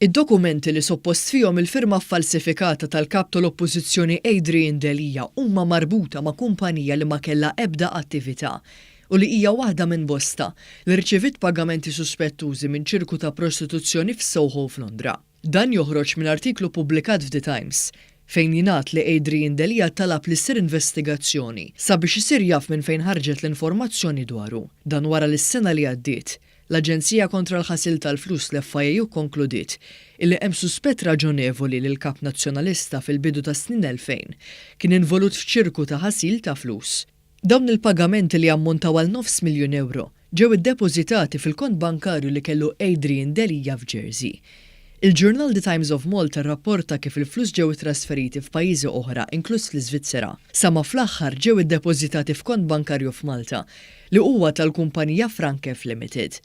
Id-dokumenti li suppost fihom il-firma falsifikata tal-kap tal-Oppożizzjoni Adrian Delija huma marbuta ma' kumpanija li ma kellha ebda attività u li hija waħda minn bosta li rċevit pagamenti suspettużi minn ċirku ta' prostituzzjoni f'Soho f'Londra. Dan joħroġ minn artiklu pubblikat f'The Times fejn jingħad li Adrian Delija talab li ssir investigazzjoni sabiex isir jaf minn fejn ħarġet l-informazzjoni dwaru. Dan wara l-sena li għaddiet. L-Aġenzija kontra l-ħasil tal-flus l-FIU konkludiet illi hemm suspett raġonevoli li l-kap nazzjonalista fil-bidu ta' snin 2000 kien involut f'ċirku ta' ħasil ta' flus. Dawn il-pagamenti li ammontaw għal €9,000,000 ġew iddepożitati fil-kont bankarju li kellu Adrian Delija f'Jersey. Il-ġurnal The Times of Malta rrapporta kif il-flus ġew trasferiti f'pajjiżi oħra, inkluż l-Iżvizzera. Sama fl-aħħar ġew iddepożitati f'kont bankarju f'Malta li huwa tal-kumpanija Frankef Limited.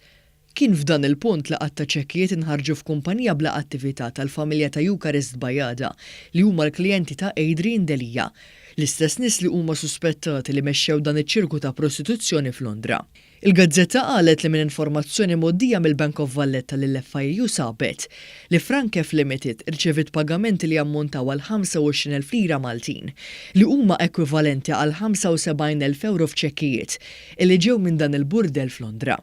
Kien f'dan il-punt li qatt ċekkijiet inħarġu f'kumpanija bla attività tal-familja ta' Eucharist Bajada li huma l-klijenti ta' Adrian Delija, l-istess nies li huma suspettati li mexxew dan iċ-ċirku ta' prostituzzjoni f'Londra. Il-gazzetta qalet li minn informazzjoni moddija mill-Bank of Valletta lill-FIU sabet li Frankef Limited irċevit pagamenti li ammontaw għal 25,000 lira Maltin li huma ekwivalenti għal €75,000 f'ċekkijiet li ġew minn dan il-burdel f'Londra.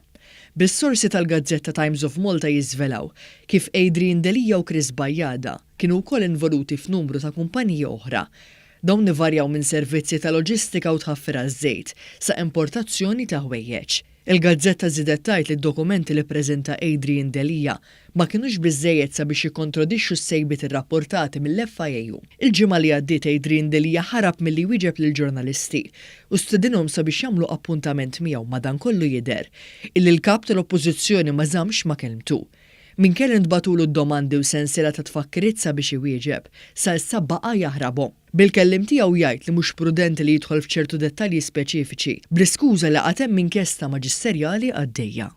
Bis-sorsi tal-Gazzetta Times of Malta jiżvelaw kif Adrian Delija u Chris Bajada kienu wkoll involuti f'numru ta' kumpaniji oħra. Dawn ivarjaw minn servizzi ta' loġistika u tħaffir għaż-żejt sa' importazzjoni ta' ħwejjeġ. Il-Gazzetta żidet tgħid li d-dokumenti li ppreżenta Adrian Delija ma kinux biżżejjed sabiex jikkontradixxu s-sejbiet irrapportati mill-FIU. Il-ġimgħa li għaddiet Adrian Delija ħarab milli wieġeb lill-ġurnalisti u stedinhom sabiex jagħmlu appuntament miegħu madankollu jidher illi l-kap tal-Oppożizzjoni ma żammx ma' kelmtu. Min kellu ntbatulu d-domandi u sensiela ta' tfakkiriet sabiex iwieġeb, sa issa baqa' jaħrabhom. Bil-kellim tiegħu jgħid li mhux prudenti li jidħol f'ċertu dettalji speċifiċi, bl-iskuża li qatt hemm inkjesta maġisterjali għaddejja.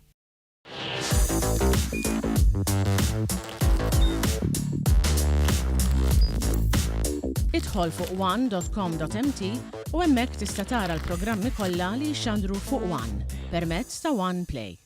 Idħol fuq one.com.mt u hemmhekk tista' tara l-programmi kollha li jxandru fuq One permezz ta' One Play.